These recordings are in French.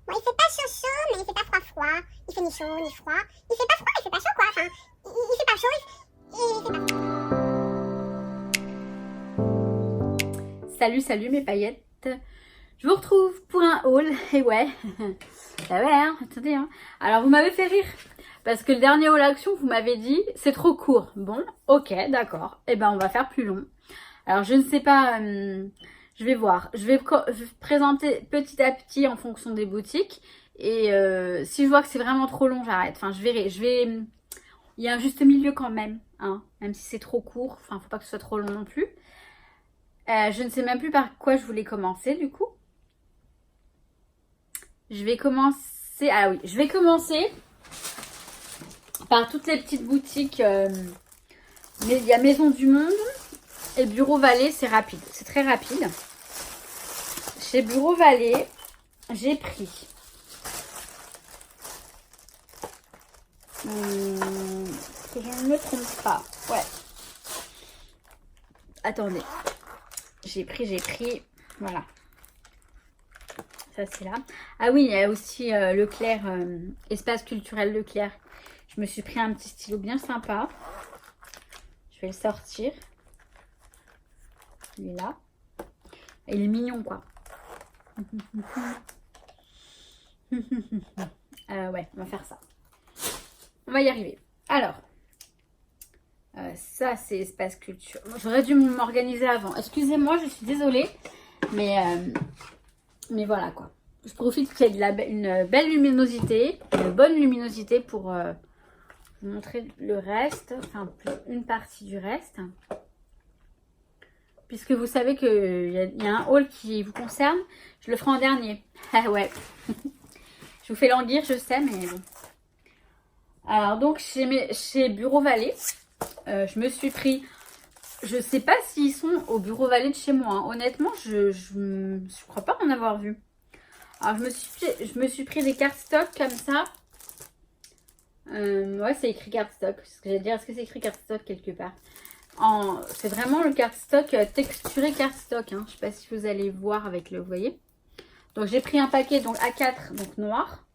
Bon, il fait pas chaud chaud, mais il fait pas froid froid. Il fait ni chaud ni froid. Il fait pas froid, il fait pas chaud quoi. Enfin, il fait pas chaud, il fait pas... Salut, salut mes paillettes. Je vous retrouve pour un haul. Et ouais, bah ouais, hein, attendez. Hein. Alors vous m'avez fait rire. Parce que le dernier haul action, vous m'avez dit, c'est trop court. Bon, ok, d'accord. Et ben on va faire plus long. Alors je ne sais pas, je vais voir. Je vais présenter petit à petit en fonction des boutiques. Et si je vois que c'est vraiment trop long, j'arrête. Enfin, je verrai. Il y a un juste milieu quand même. Hein, même si c'est trop court. Enfin, faut pas que ce soit trop long non plus. Je ne sais même plus par quoi je voulais commencer du coup. Je vais commencer... Ah oui, je vais commencer par toutes les petites boutiques. Mais il y a Maison du Monde et Bureau Vallée, c'est rapide. C'est très rapide. Chez Bureau Vallée, j'ai pris... que je ne me trompe pas. Ouais. Attendez. J'ai pris. Voilà. Ça, c'est là. Ah oui, il y a aussi Leclerc, espace culturel Leclerc. Je me suis pris un petit stylo bien sympa. Je vais le sortir. Il est là. Il est mignon, quoi. Ouais, on va faire ça. On va y arriver. Alors, ça, c'est espace culture. J'aurais dû m'organiser avant. Excusez-moi, je suis désolée. Mais voilà, quoi. Je profite qu'il y ait une belle luminosité, une bonne luminosité pour vous montrer le reste, enfin une partie du reste. Puisque vous savez qu'il y a un haul qui vous concerne, je le ferai en dernier. Ah ouais. Je vous fais languir, je sais, mais bon. Alors donc chez Bureau Vallée, je me suis pris... Je sais pas s'ils sont au Bureau Vallée de chez moi. Hein. Honnêtement, je crois pas en avoir vu. Alors, je me suis pris des cardstock comme ça. Ouais, c'est écrit cardstock. Ce que j'allais dire, est-ce que c'est écrit cardstock quelque part? C'est vraiment le cardstock texturé cardstock. Hein. Je sais pas si vous allez voir avec le, vous voyez. Donc, j'ai pris un paquet donc A4, donc noir.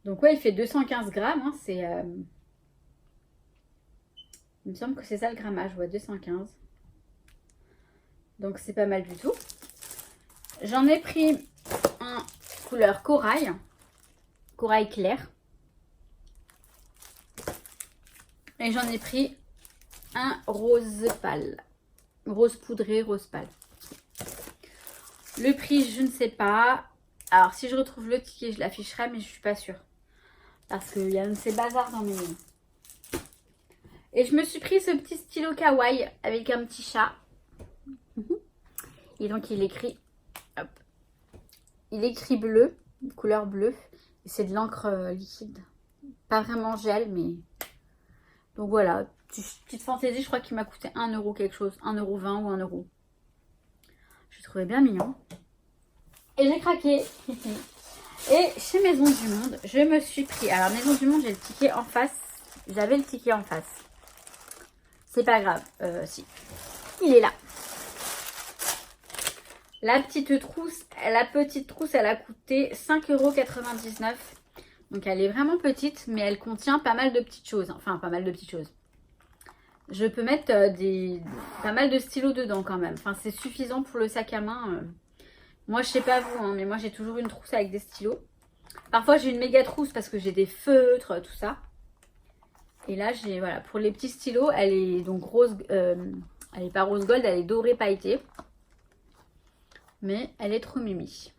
Donc, ouais, il fait 215 grammes. Hein. C'est... Il me semble que c'est ça le grammage, ouais, 215. Donc, c'est pas mal du tout. J'en ai pris un couleur corail clair. Et j'en ai pris un rose pâle. Rose poudré, rose pâle. Le prix, je ne sais pas. Alors, si je retrouve le ticket, je l'afficherai, mais je suis pas sûre. Parce qu'il y a un de ces bazars dans mes mains. Et je me suis pris ce petit stylo kawaii avec un petit chat. Et donc, il écrit... Hop. Il écrit bleu, couleur bleue. Et c'est de l'encre liquide. Pas vraiment gel, mais... Donc voilà, petite fantaisie, je crois qu'il m'a coûté 1 euro quelque chose. 1,20 € ou 1 euro. Je trouvais bien mignon. Et j'ai craqué. Et chez Maison du Monde, je me suis pris... Alors, Maison du Monde, j'ai le ticket en face. J'avais le ticket en face. C'est pas grave. Si. Il est là. La petite trousse, elle a coûté 5,99 €. Donc, elle est vraiment petite, mais elle contient pas mal de petites choses. Enfin, pas mal de petites choses. Je peux mettre pas mal de stylos dedans quand même. Enfin, c'est suffisant pour le sac à main. Moi, je sais pas vous, hein, mais moi, j'ai toujours une trousse avec des stylos. Parfois, j'ai une méga trousse parce que j'ai des feutres, tout ça. Et là, j'ai, voilà, pour les petits stylos, elle est donc rose... elle est pas rose gold, elle est dorée pailletée. Mais elle est trop mimi.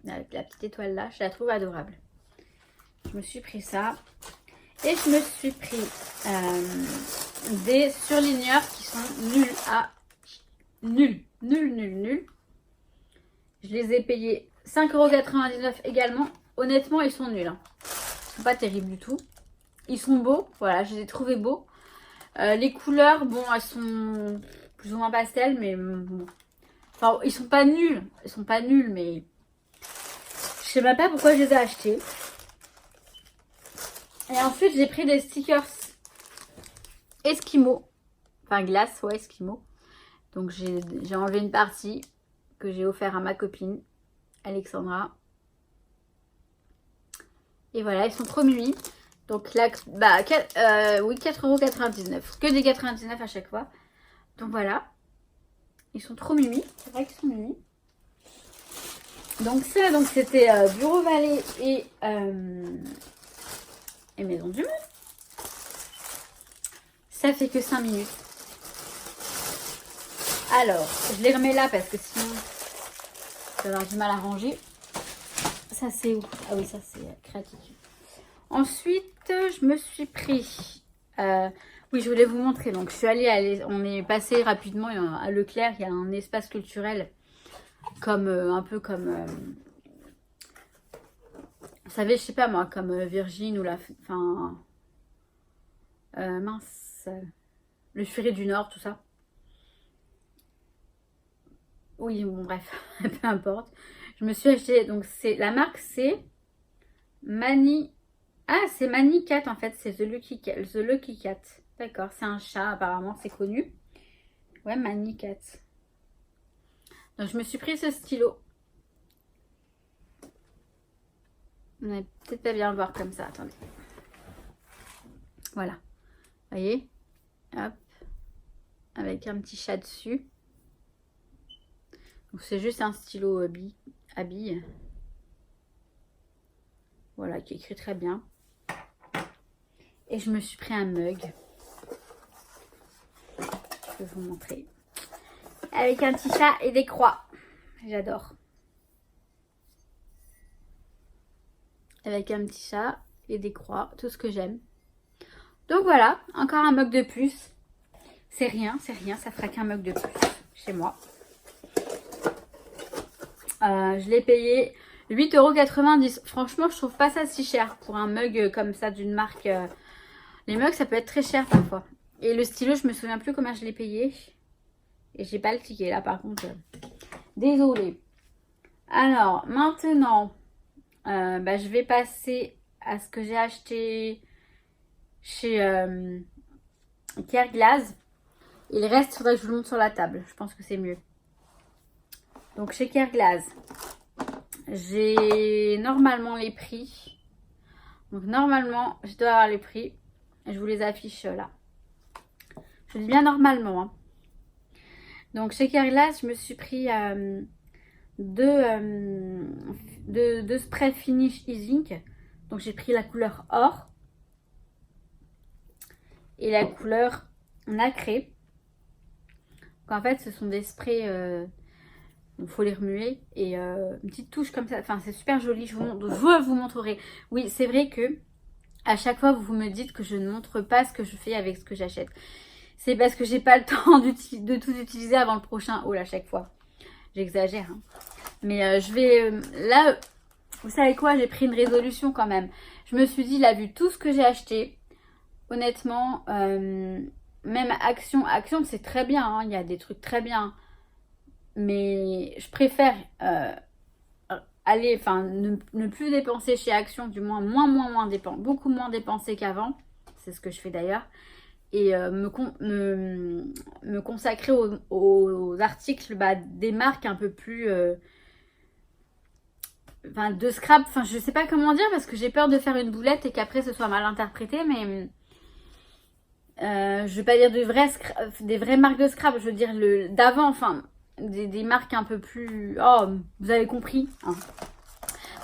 Avec la petite étoile là, je la trouve adorable. Je me suis pris ça. Et je me suis pris des surligneurs qui sont nuls à... Nuls. Je les ai payés 5,99 € également. Honnêtement, ils sont nuls. Hein. Ils sont pas terribles du tout. Ils sont beaux. Voilà, je les ai trouvés beaux. Les couleurs, bon, elles sont plus ou moins pastel, mais bon. Enfin, ils sont pas nuls. Ils sont pas nuls, mais... Je sais même pas pourquoi je les ai achetés. Et ensuite, j'ai pris des stickers Esquimaux. Enfin, glace, ouais, Esquimaux. Donc, j'ai enlevé une partie que j'ai offert à ma copine. Alexandra. Et voilà, ils sont trop mimi. Donc là, bah, oui, 4,99 €. Que des 99 à chaque fois. Donc voilà. Ils sont trop mimi. C'est vrai qu'ils sont mimi. Donc ça, donc c'était Bureau Vallée et Maison du Monde. Ça fait que 5 minutes. Alors, je les remets là parce que sinon, je vais avoir du mal à ranger. Ça, c'est où? Ah oui, ça, c'est créatif. Ensuite, je me suis pris... oui, je voulais vous montrer. Donc, je suis allée... On est passé rapidement à Leclerc. Il y a un espace culturel comme un peu comme... vous savez, je sais pas moi, comme Virgin ou la... Enfin... mince... le Furet du Nord, tout ça. Oui, bon, bref, peu importe. Je me suis acheté, donc c'est la marque, c'est Mani... Ah, c'est Mani Cat en fait, c'est The Lucky Cat. D'accord, c'est un chat, apparemment, c'est connu. Ouais, Mani Cat. Donc, je me suis pris ce stylo. On n'allait peut-être pas bien le voir comme ça, attendez. Voilà, vous voyez? Hop, avec un petit chat dessus. Donc c'est juste un stylo à billes. Voilà, qui écrit très bien. Et je me suis pris un mug. Je vais vous montrer. Avec un petit chat et des croix. J'adore. Avec un petit chat et des croix. Tout ce que j'aime. Donc voilà, encore un mug de plus. C'est rien, ça fera qu'un mug de plus chez moi. Je l'ai payé 8,90 €. Franchement, je trouve pas ça si cher pour un mug comme ça d'une marque. Les mugs, ça peut être très cher parfois. Et le stylo, je me souviens plus comment je l'ai payé. Et j'ai pas le ticket là par contre. Désolée. Alors, maintenant, je vais passer à ce que j'ai acheté chez Kerglas. Il reste, il faudrait que je vous le montre sur la table. Je pense que c'est mieux. Donc chez Kerglas, j'ai normalement les prix. Donc normalement, je dois avoir les prix. Je vous les affiche là. Je dis bien normalement. Hein. Donc chez Kerglas, je me suis pris deux sprays Finish Ink. Donc j'ai pris la couleur or et la couleur nacré. Donc, en fait, ce sont des sprays... il faut les remuer et une petite touche comme ça. Enfin, c'est super joli. Je vous montrerai. Oui, c'est vrai que à chaque fois, vous me dites que je ne montre pas ce que je fais avec ce que j'achète. C'est parce que j'ai pas le temps de tout utiliser avant le prochain haul à chaque fois. J'exagère. Hein. Mais je vais... là, vous savez quoi? J'ai pris une résolution quand même. Je me suis dit, là, vu tout ce que j'ai acheté, honnêtement, même Action, c'est très bien. Hein. Il y a des trucs très bien. Mais je préfère aller, enfin, ne plus dépenser chez Action, du moins moins dépenser, beaucoup moins dépenser qu'avant. C'est ce que je fais d'ailleurs. Et me consacrer aux articles des marques un peu plus... enfin, de scrap. Enfin, je sais pas comment dire parce que j'ai peur de faire une boulette et qu'après ce soit mal interprété. Mais je vais pas dire des vraies marques de scrap. Je veux dire d'avant, enfin... Des marques un peu plus... Oh, vous avez compris. Hein.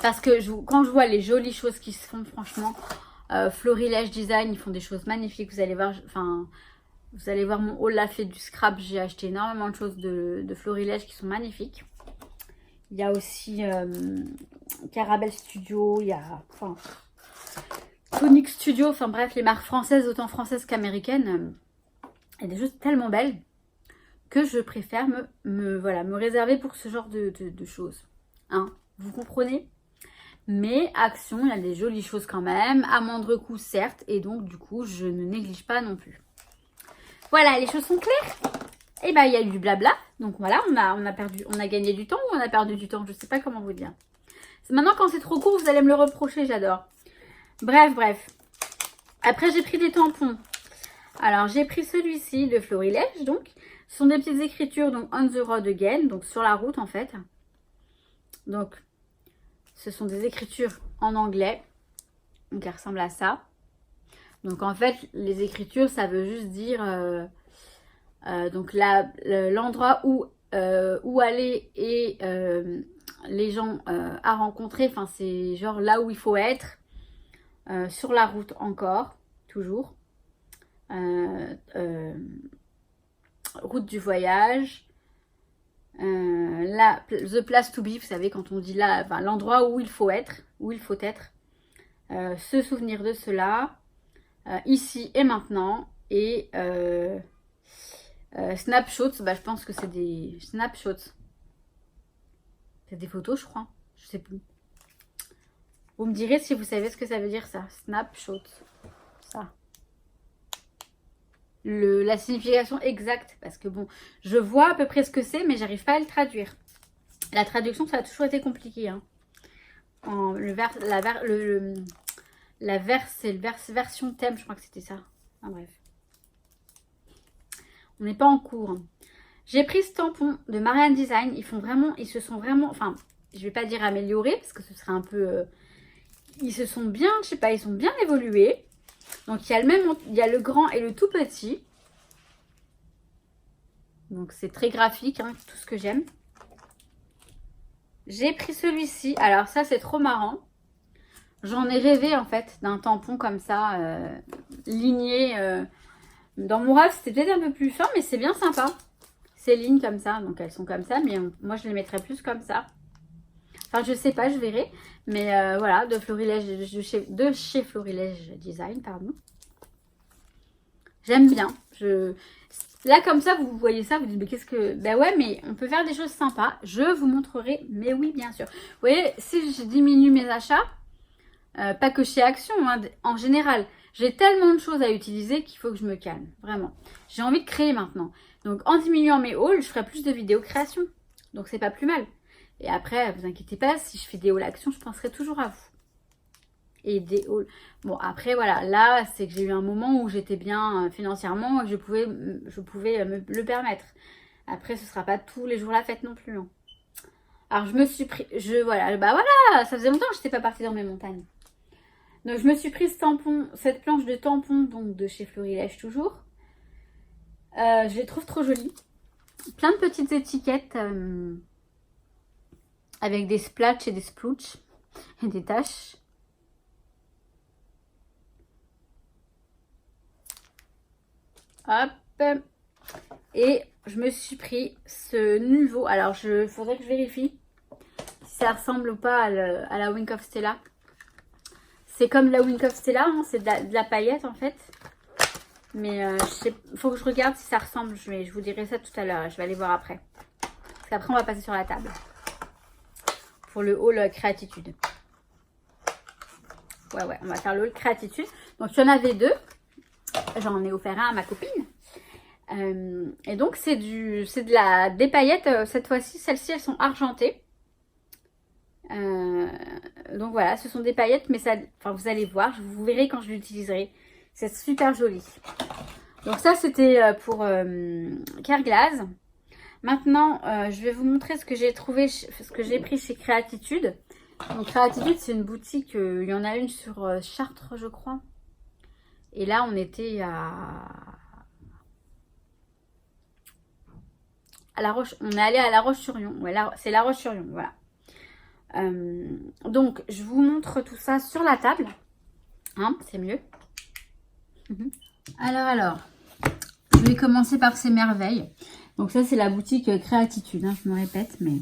Parce que quand je vois les jolies choses qui se font, franchement, Florilège Design, ils font des choses magnifiques. Vous allez voir, enfin, vous allez voir mon haul là fait du scrap. J'ai acheté énormément de choses de Florilège qui sont magnifiques. Il y a aussi Carabel Studio, il y a... Enfin, Tonic Studio, enfin bref, les marques françaises, autant françaises qu'américaines. Il y a des choses tellement belles que je préfère me réserver pour ce genre de choses. Hein, vous comprenez? Mais Action, il y a des jolies choses quand même, à moindre coût certes, et donc du coup, je ne néglige pas non plus. Voilà, les choses sont claires. Et il y a eu du blabla, donc voilà, on a gagné du temps ou on a perdu du temps, je sais pas comment vous dire. Maintenant, quand c'est trop court, vous allez me le reprocher, j'adore. Bref. Après, j'ai pris des tampons. Alors, j'ai pris celui-ci de Florilège, donc. Ce sont des petites écritures, donc on the road again, donc sur la route en fait. Donc ce sont des écritures en anglais. Donc elles ressemblent à ça. Donc en fait, les écritures, ça veut juste dire donc l'endroit où aller et les gens à rencontrer. Enfin, c'est genre là où il faut être. Sur la route encore, toujours. Route du voyage. The place to be, vous savez, quand on dit là, enfin, l'endroit où il faut être. Se souvenir de cela. Ici et maintenant. Et snapshots, bah, je pense que c'est des snapshots. C'est des photos, je crois. Je sais plus. Vous me direz si vous savez ce que ça veut dire, ça. Snapshot. Ça. La signification exacte. Parce que bon, je vois à peu près ce que c'est, mais j'arrive pas à le traduire. La traduction, ça a toujours été compliqué. Hein. Version thème, je crois que c'était ça. Ah, bref. On n'est pas en cours. Hein. J'ai pris ce tampon de Marianne Design. Ils se sont vraiment, enfin, je vais pas dire améliorés, parce que ce serait un peu... ils se sont bien, je sais pas, ils sont bien évolués. Donc il y a le grand et le tout petit. Donc c'est très graphique, hein, tout ce que j'aime. J'ai pris celui-ci. Alors ça c'est trop marrant. J'en ai rêvé en fait d'un tampon comme ça, ligné. Dans mon rêve c'était peut-être un peu plus fin, mais c'est bien sympa. Ces lignes comme ça, donc elles sont comme ça, mais moi je les mettrais plus comme ça. Enfin je sais pas, je verrai. Mais voilà, de chez Florilège Design, pardon. J'aime bien. Là comme ça, vous voyez ça, vous dites mais qu'est-ce que... Ben ouais, mais on peut faire des choses sympas. Je vous montrerai, mais oui bien sûr. Vous voyez, si je diminue mes achats, pas que chez Action, hein, en général, j'ai tellement de choses à utiliser qu'il faut que je me calme, vraiment. J'ai envie de créer maintenant. Donc en diminuant mes hauls, je ferai plus de vidéos création. Donc c'est pas plus mal. Et après, vous inquiétez pas, si je fais des hauls Action, je penserai toujours à vous. Et des hauls. Bon, après, voilà, là, c'est que j'ai eu un moment où j'étais bien financièrement et je pouvais me le permettre. Après, ce sera pas tous les jours la fête non plus. Hein. Alors, je me suis pris... Voilà, bah voilà, ça faisait longtemps que je n'étais pas partie dans mes montagnes. Donc, je me suis pris cette planche de tampon, donc de chez Florilège toujours. Je les trouve trop jolies. Plein de petites étiquettes avec des splatchs et des splouches et des taches. Hop. Et je me suis pris ce nouveau. Alors, faudrait que je vérifie si ça ressemble ou pas à la Wink of Stella. C'est comme la Wink of Stella, hein, c'est de la paillette en fait. Mais il faut que je regarde si ça ressemble. Je vous dirai ça tout à l'heure. Je vais aller voir après. Parce qu'après, on va passer sur la table. Pour le haul créatitude. Ouais, on va faire le haul créatitude. Donc, il y en avait deux. J'en ai offert un à ma copine. Et donc, c'est des paillettes. Cette fois-ci, celles-ci, elles sont argentées. Donc, voilà, ce sont des paillettes. Mais ça, enfin, vous allez voir. Vous verrez quand je l'utiliserai. C'est super joli. Donc, ça, c'était pour Kerglas. Maintenant, je vais vous montrer ce que j'ai trouvé, ce que j'ai pris chez Créatitude. Donc, Créatitude, c'est une boutique. Il y en a une sur Chartres, je crois. Et là, on était à La Roche. On est allé à La Roche-sur-Yon. Ouais, c'est La Roche-sur-Yon, voilà. Donc, je vous montre tout ça sur la table. Hein, c'est mieux. Alors, je vais commencer par ces merveilles. Donc ça, c'est la boutique Créatitude, hein, je me répète, mais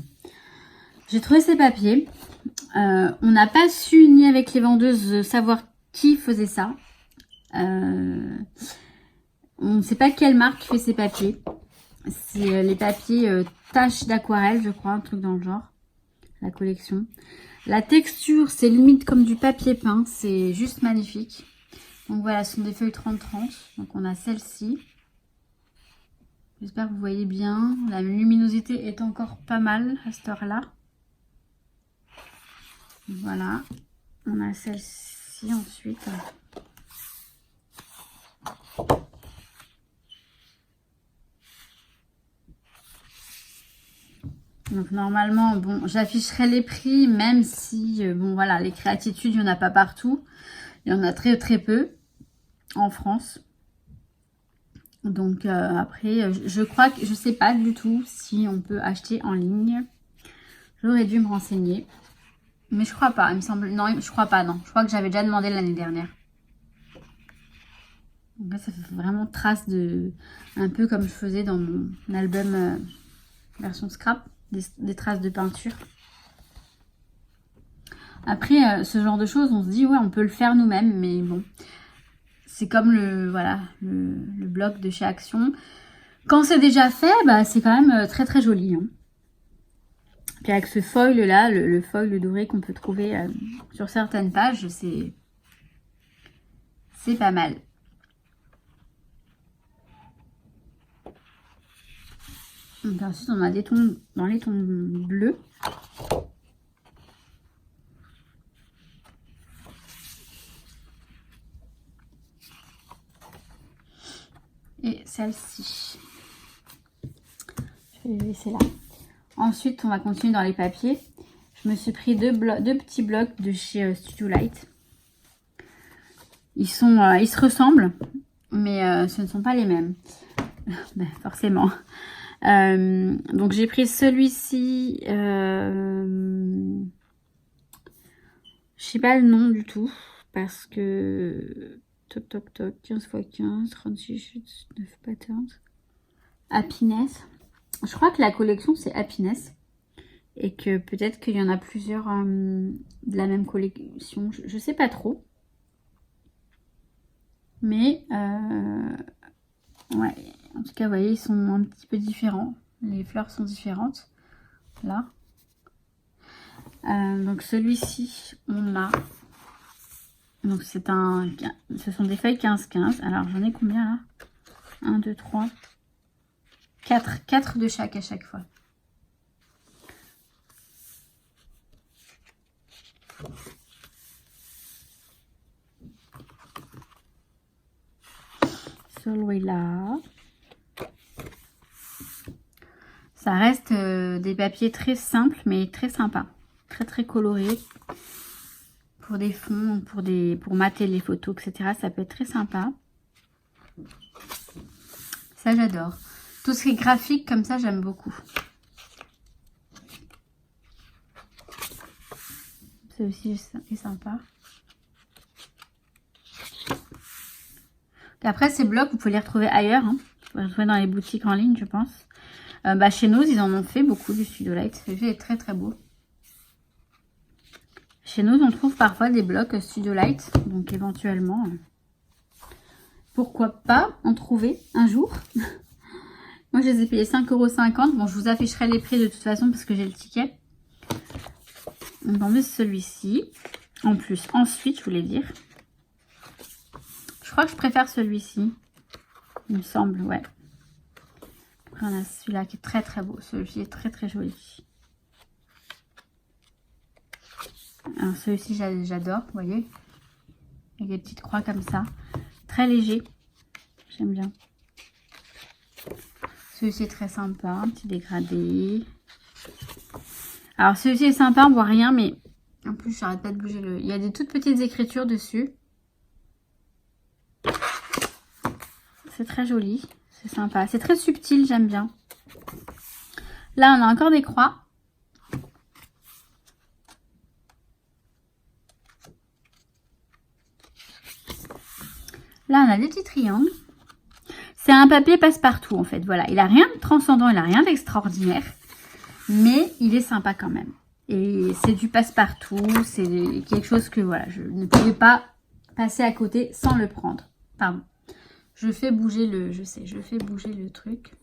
j'ai trouvé ces papiers. On n'a pas su, ni avec les vendeuses, savoir qui faisait ça. On ne sait pas quelle marque fait ces papiers. C'est les papiers taches d'aquarelle, je crois, un truc dans le genre. La collection. La texture, c'est limite comme du papier peint. C'est juste magnifique. Donc voilà, ce sont des feuilles 30-30. Donc on a celle-ci. J'espère que vous voyez bien. La luminosité est encore pas mal à cette heure-là. Voilà. On a celle-ci ensuite. Donc normalement, bon, j'afficherai les prix, même si, bon voilà, les créatitudes, il n'y en a pas partout. Il y en a très très peu en France. Donc après, je crois que, je sais pas du tout si on peut acheter en ligne. J'aurais dû me renseigner. Mais je crois pas, il me semble. Non, je crois pas, non. Je crois que j'avais déjà demandé l'année dernière. Donc là, ça fait vraiment trace de... Un peu comme je faisais dans mon album version scrap. Des traces de peinture. Après, ce genre de choses, on se dit, ouais, on peut le faire nous-mêmes. Mais bon, c'est comme voilà, le bloc de chez Action. Quand c'est déjà fait, bah, c'est quand même très très joli. Hein. Puis avec ce foil là, le foil doré qu'on peut trouver sur certaines pages, c'est pas mal. Donc ensuite on a des tons, dans les tons bleus. Et celle-ci. Je vais laisser là. Ensuite on va continuer dans les papiers. Je me suis pris deux petits blocs de chez Studio Light. Ils se ressemblent, mais ce ne sont pas les mêmes. Ben, forcément. Donc j'ai pris celui-ci. Je sais pas le nom du tout. Parce que... Toc toc toc. 15 x 15. 36 chutes. 9 patterns. Happiness. Je crois que la collection c'est Happiness. Et que peut-être qu'il y en a plusieurs de la même collection. Je sais pas trop. Mais ouais, en tout cas, vous voyez, ils sont un petit peu différents. Les fleurs sont différentes. Là. Donc celui-ci, on a... Donc c'est un... Ce sont des feuilles 15-15. Alors j'en ai combien là? 1, 2, 3, 4. 4 de chaque à chaque fois. Celui-là. Ça reste des papiers très simples mais très sympas. Très très colorés. Pour des fonds, pour mater les photos, etc. Ça peut être très sympa. Ça j'adore. Tout ce qui est graphique comme ça, j'aime beaucoup. C'est aussi sympa. Et après, ces blocs, vous pouvez les retrouver ailleurs. Hein. Vous pouvez les retrouver dans les boutiques en ligne, je pense. Chez nous, ils en ont fait beaucoup du Studio Light. C'est très très beau. Chez nous, on trouve parfois des blocs Studio Light. Donc éventuellement, pourquoi pas en trouver un jour. Moi, je les ai payés 5,50 €. Bon, je vous afficherai les prix de toute façon parce que j'ai le ticket. Donc, on met celui-ci. En plus, ensuite, je voulais dire. Je crois que je préfère celui-ci. Il me semble, ouais. Après, on a celui-là qui est très très beau. Celui-ci est très très joli. Alors, celui-ci, j'adore, vous voyez. Avec des petites croix comme ça. Très léger. J'aime bien. Celui-ci est très sympa. Un petit dégradé. Alors, celui-ci est sympa, on voit rien, mais en plus, j'arrête pas de bouger le... Il y a des toutes petites écritures dessus. C'est très joli. C'est sympa. C'est très subtil, j'aime bien. Là, on a encore des croix. Là, on a des petits triangles. C'est un papier passe-partout, en fait. Voilà, il n'a rien de transcendant, il n'a rien d'extraordinaire. Mais il est sympa quand même. Et c'est du passe-partout. C'est quelque chose que, voilà, je ne pouvais pas passer à côté sans le prendre. Pardon. Je fais bouger le... Je sais, je fais bouger le truc.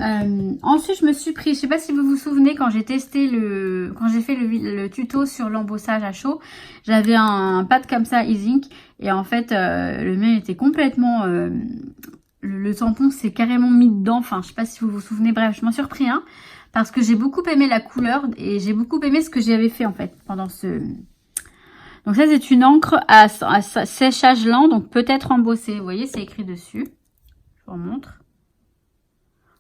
Ensuite, je me suis pris... Je sais pas si vous vous souvenez, quand j'ai testé le... Quand j'ai fait le tuto sur l'embossage à chaud, j'avais un pad comme ça, E-Zinc. Et en fait, le mien était complètement... le tampon s'est carrément mis dedans. Enfin, je sais pas si vous vous souvenez. Bref, je m'en suis repris un. Parce que j'ai beaucoup aimé la couleur. Et j'ai beaucoup aimé ce que j'avais fait, en fait, pendant ce... Donc ça, c'est une encre à séchage lent. Donc peut-être embossée. Vous voyez, c'est écrit dessus. Je vous remontre.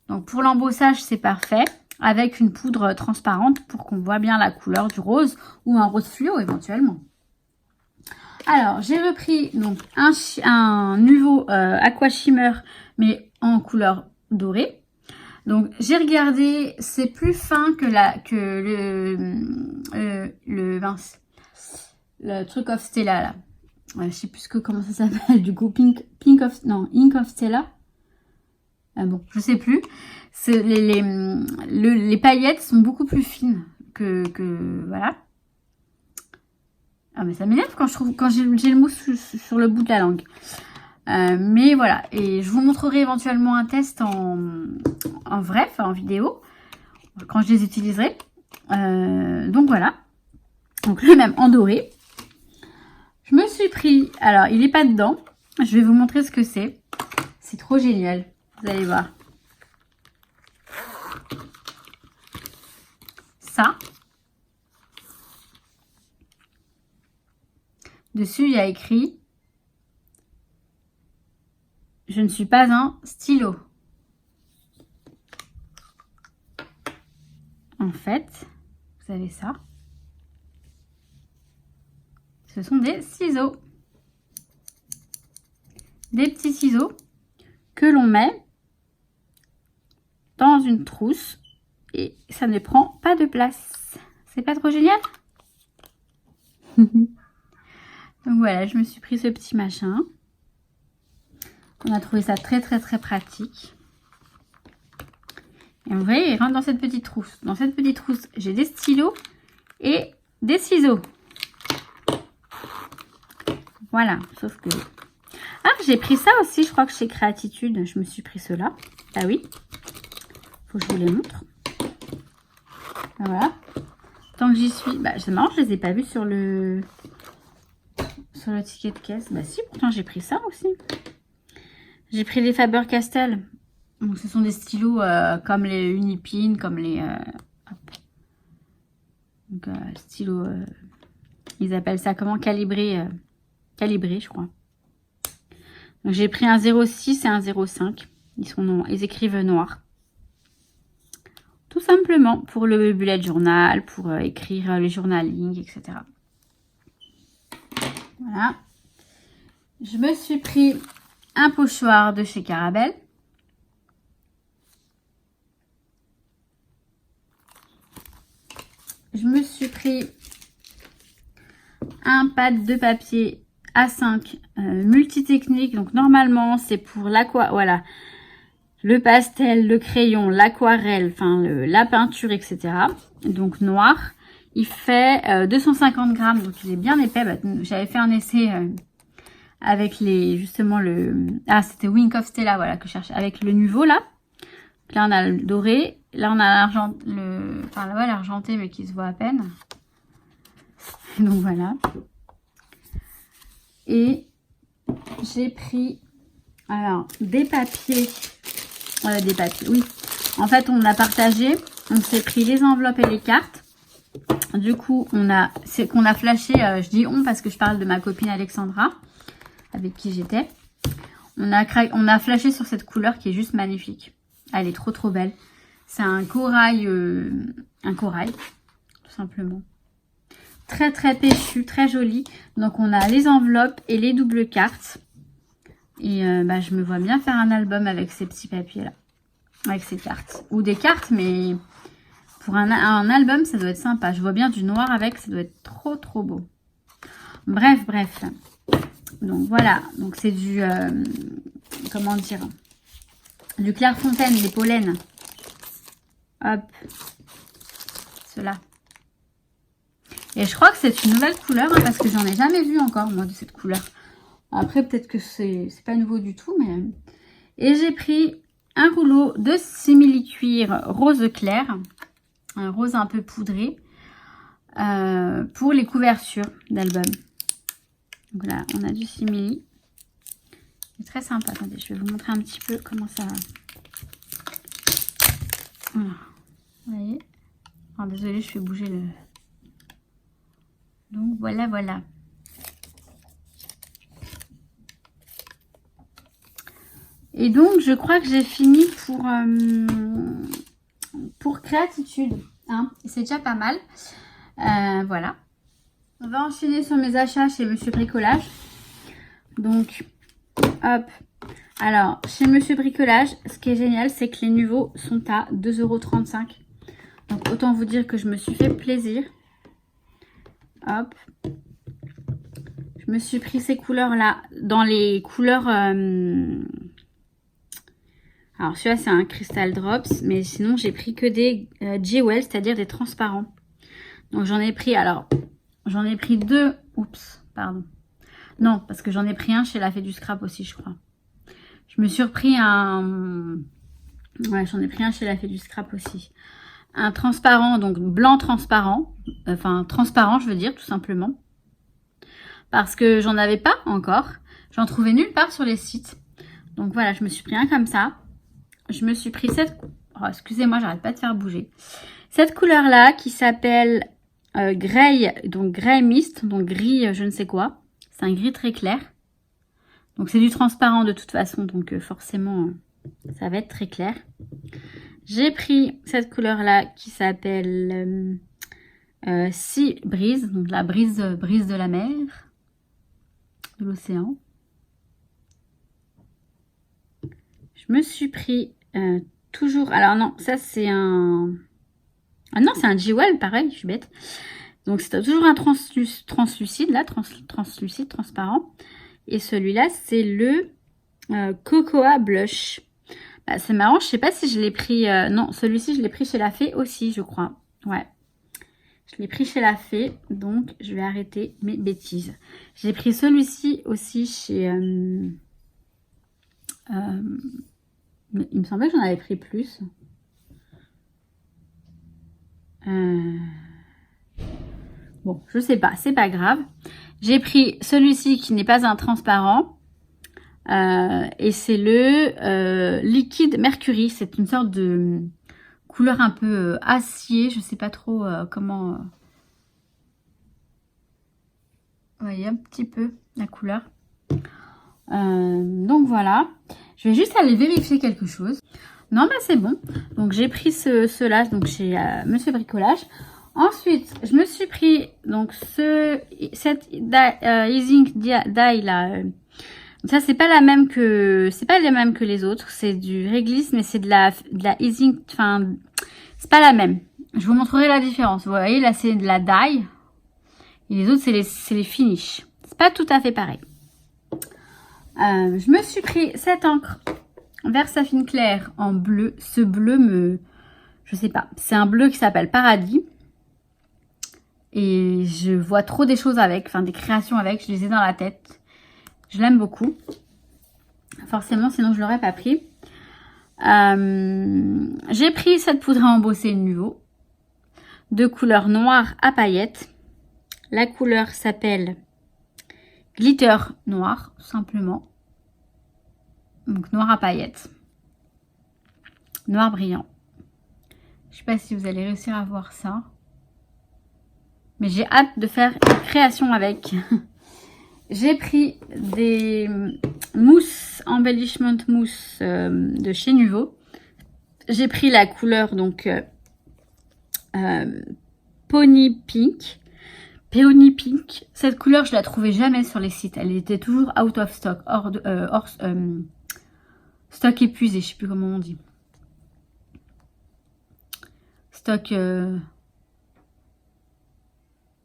Donc pour l'embossage, c'est parfait. avec une poudre transparente pour qu'on voit bien la couleur du rose ou un rose fluo éventuellement. Alors, j'ai repris donc un nouveau Aqua Shimmer, mais en couleur dorée. Donc, j'ai regardé, c'est plus fin que le truc of Stella là. Je sais plus comment ça s'appelle, du coup, Ink of Stella. Ah bon, je sais plus. Les paillettes sont beaucoup plus fines que voilà. Ah mais ça m'énerve quand j'ai le mousse sur le bout de la langue. Mais voilà, et je vous montrerai éventuellement un test en vrai, enfin en vidéo, quand je les utiliserai. Donc voilà, donc le même en doré. Je me suis pris, alors il n'est pas dedans, je vais vous montrer ce que c'est. C'est trop génial, vous allez voir. Ça. Dessus, il y a écrit « Je ne suis pas un stylo ». En fait, vous avez ça. Ce sont des ciseaux. Des petits ciseaux que l'on met dans une trousse et ça ne prend pas de place. C'est pas trop génial? Donc voilà, je me suis pris ce petit machin. On a trouvé ça très pratique. Et vous voyez, il rentre dans cette petite trousse. Dans cette petite trousse, j'ai des stylos et des ciseaux. Voilà, sauf que... Ah, j'ai pris ça aussi, je crois que chez Créatitude, je me suis pris cela. Ah oui, faut que je vous les montre. Voilà. Tant que j'y suis, bah c'est marrant, je les ai pas vus sur le ticket de caisse. Bah si, pourtant j'ai pris ça aussi. J'ai pris les Faber-Castell. Donc ce sont des stylos comme les Unipin, comme les stylos, ils appellent ça comment, calibré, je crois. Donc j'ai pris un 06 et un 05. Ils écrivent noir. Tout simplement pour le bullet journal, pour écrire le journaling, etc. Voilà. Je me suis pris un pochoir de chez Carabelle. Je me suis pris un pad de papier A5 multitechnique. Donc normalement c'est pour voilà, le pastel, le crayon, l'aquarelle, enfin la peinture, etc. Donc noir. Il fait 250 grammes, donc il est bien épais. Bah, j'avais fait un essai avec justement c'était Wink of Stella, voilà, que je cherche, avec le nouveau là. Donc là on a le doré, là on a l'argenté mais qui se voit à peine. Donc voilà. Et j'ai pris alors des papiers, oui. En fait on a partagé, on s'est pris les enveloppes et les cartes. Du coup c'est qu'on a flashé, je dis on parce que je parle de ma copine Alexandra avec qui j'étais. On a flashé sur cette couleur qui est juste magnifique. Elle est trop belle. C'est un corail, tout simplement. Très péchu, très joli. Donc on a les enveloppes et les doubles cartes. Et je me vois bien faire un album avec ces petits papiers là. Avec ces cartes. Ou des cartes, mais pour un album, ça doit être sympa. Je vois bien du noir avec, ça doit être trop beau. Bref. Donc voilà. Donc c'est du... comment dire, du Clairefontaine, les pollens. Hop. Cela. Et je crois que c'est une nouvelle couleur, hein, parce que j'en ai jamais vu encore, moi, de cette couleur. Après, peut-être que c'est pas nouveau du tout, mais... Et j'ai pris un rouleau de simili-cuir rose clair. Un rose un peu poudré. Pour les couvertures d'album. Donc là, on a du simili. C'est très sympa. Attendez, je vais vous montrer un petit peu comment ça... Voilà. Vous voyez? Alors, désolée, je fais bouger le... Donc, voilà. Et donc, je crois que j'ai fini pour créatitude. Hein, c'est déjà pas mal. Voilà. On va enchaîner sur mes achats chez Monsieur Bricolage. Donc, hop. Alors, chez Monsieur Bricolage, ce qui est génial, c'est que les niveaux sont à 2,35 €. Donc, autant vous dire que je me suis fait plaisir. Hop. Je me suis pris ces couleurs-là dans les couleurs... Alors, celui-là, c'est un Crystal Drops. Mais sinon, j'ai pris que des Jewel, c'est-à-dire des transparents. Donc, j'en ai pris... Alors, j'en ai pris 2. Oups, pardon. Non, parce que j'en ai pris un chez la Fée du Scrap aussi, je crois. Je me suis repris un... Ouais, j'en ai pris un chez la Fée du Scrap aussi. Un transparent, donc blanc transparent. Enfin, transparent, je veux dire, tout simplement. Parce que j'en avais pas encore. J'en trouvais nulle part sur les sites. Donc voilà, je me suis pris un comme ça. Je me suis pris cette... Oh, excusez-moi, j'arrête pas de faire bouger. Cette couleur-là qui s'appelle Grey, donc Grey Mist, donc gris je ne sais quoi. C'est un gris très clair. Donc c'est du transparent de toute façon, donc forcément ça va être très clair. J'ai pris cette couleur-là qui s'appelle Sea Breeze, donc la brise de la mer, de l'océan. Je me suis pris toujours... Alors non, ça c'est un... Ah non, c'est un Jewel, pareil, je suis bête. Donc c'est toujours un translucide, là, translucide, transparent. Et celui-là, c'est le Cocoa Blush. Bah, c'est marrant, je sais pas si je l'ai pris... non, celui-ci, je l'ai pris chez la Fée aussi, je crois. Ouais. Je l'ai pris chez la Fée, donc je vais arrêter mes bêtises. J'ai pris celui-ci aussi chez... il me semblait que j'en avais pris plus. Bon, je sais pas, c'est pas grave. J'ai pris celui-ci qui n'est pas un transparent. Et c'est le liquide Mercury. C'est une sorte de couleur un peu acier. Je sais pas trop comment... Vous voyez un petit peu la couleur. Donc voilà. Je vais juste aller vérifier quelque chose. Non, bah c'est bon. Donc j'ai pris ceux-là donc chez Monsieur Bricolage. Ensuite, je me suis pris donc cette Easing Dye là. Ça c'est pas la même que les autres. C'est du réglisse, mais c'est de la Easing. Enfin, c'est pas la même. Je vous montrerai la différence. Vous voyez là c'est de la dye et les autres c'est les finish. C'est pas tout à fait pareil. Je me suis pris cette encre Versafine Clair en bleu. Ce bleu je sais pas. C'est un bleu qui s'appelle Paradis. Et je vois trop des choses avec, enfin des créations avec, je les ai dans la tête. Je l'aime beaucoup. Forcément, sinon je l'aurais pas pris. J'ai pris cette poudre à embosser Nuvo. De couleur noire à paillettes. La couleur s'appelle Glitter Noir, tout simplement. Donc noir à paillettes. Noir brillant. Je sais pas si vous allez réussir à voir ça. Mais j'ai hâte de faire une création avec. J'ai pris des mousses, embellishment mousse de chez Nuvo. J'ai pris la couleur donc Pony Pink. Peony Pink. Cette couleur, je la trouvais jamais sur les sites. Elle était toujours out of stock. Stock épuisé, je sais plus comment on dit. Stock...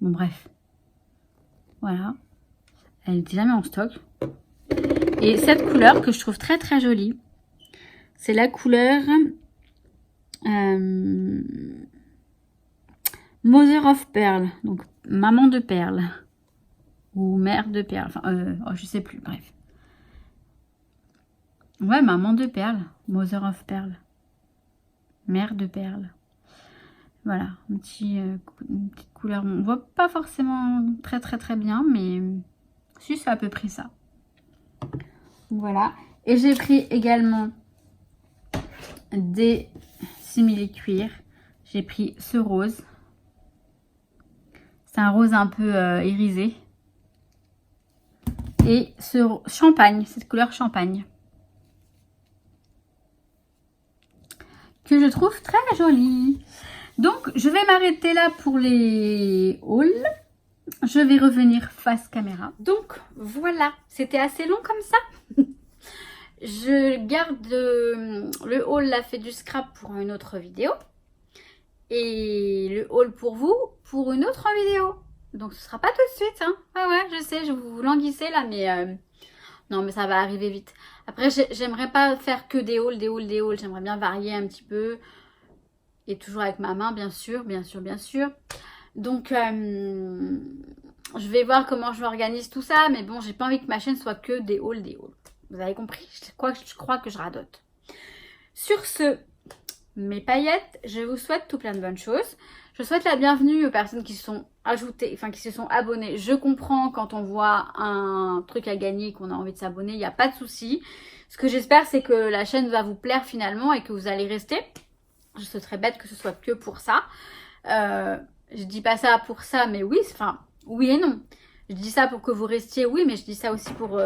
Bon, bref. Voilà. Elle n'était jamais en stock. Et cette couleur que je trouve très très jolie, c'est la couleur Mother of Pearl. Donc, maman de perle. Ou mère de perle. Enfin, oh, je sais plus, bref. Ouais, maman de perle. Mother of Pearl. Mère de perle. Voilà, une petite couleur. On voit pas forcément très très très bien, mais si c'est à peu près ça. Voilà. Et j'ai pris également des simili-cuir. J'ai pris ce rose. C'est un rose un peu irisé. Et ce champagne, cette couleur champagne. que je trouve très jolie. Donc, je vais m'arrêter là pour les hauls. Je vais revenir face caméra. Donc, voilà. C'était assez long comme ça. Je garde le haul là fait du scrap pour une autre vidéo. Et le haul pour vous pour une autre vidéo. Donc, ce sera pas tout de suite. Hein. Ah ouais, je sais, je vous languissez là, mais... non, mais ça va arriver vite. Après, j'aimerais pas faire que des hauls. J'aimerais bien varier un petit peu. Et toujours avec ma main, bien sûr. Donc, je vais voir comment je m'organise tout ça. Mais bon, j'ai pas envie que ma chaîne soit que des hauls. Vous avez compris? Je crois que je radote. Sur ce, mes paillettes, je vous souhaite tout plein de bonnes choses. Je souhaite la bienvenue aux personnes qui se sont ajoutées, enfin qui se sont abonnées. Je comprends quand on voit un truc à gagner qu'on a envie de s'abonner, il n'y a pas de souci. Ce que j'espère, c'est que la chaîne va vous plaire finalement et que vous allez rester. Je serais bête que ce soit que pour ça. Je dis pas ça pour ça, mais oui, enfin, oui et non. Je dis ça pour que vous restiez, oui, mais je dis ça aussi pour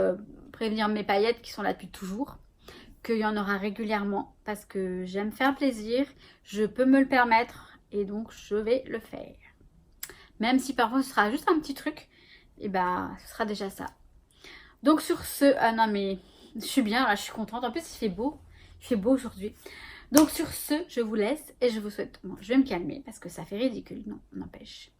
prévenir mes paillettes qui sont là depuis toujours. Qu'il y en aura régulièrement parce que j'aime faire plaisir, je peux me le permettre et donc je vais le faire. Même si parfois ce sera juste un petit truc, et bah ce sera déjà ça. Donc sur ce, ah non mais je suis bien là, je suis contente. En plus il fait beau aujourd'hui. Donc sur ce, je vous laisse et je vous souhaite, bon, je vais me calmer parce que ça fait ridicule, non, n'empêche.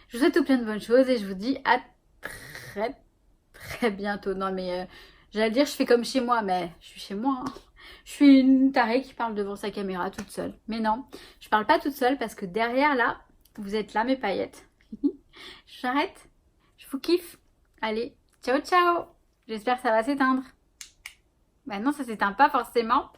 Je vous souhaite tout plein de bonnes choses et je vous dis à très bientôt. Non mais j'allais dire je fais comme chez moi, mais je suis chez moi. Hein. Je suis une tarée qui parle devant sa caméra toute seule. Mais non, je parle pas toute seule parce que derrière là, vous êtes là mes paillettes. J'arrête. Je vous kiffe. Allez, ciao ciao. J'espère que ça va s'éteindre. Bah non, ça s'éteint pas forcément.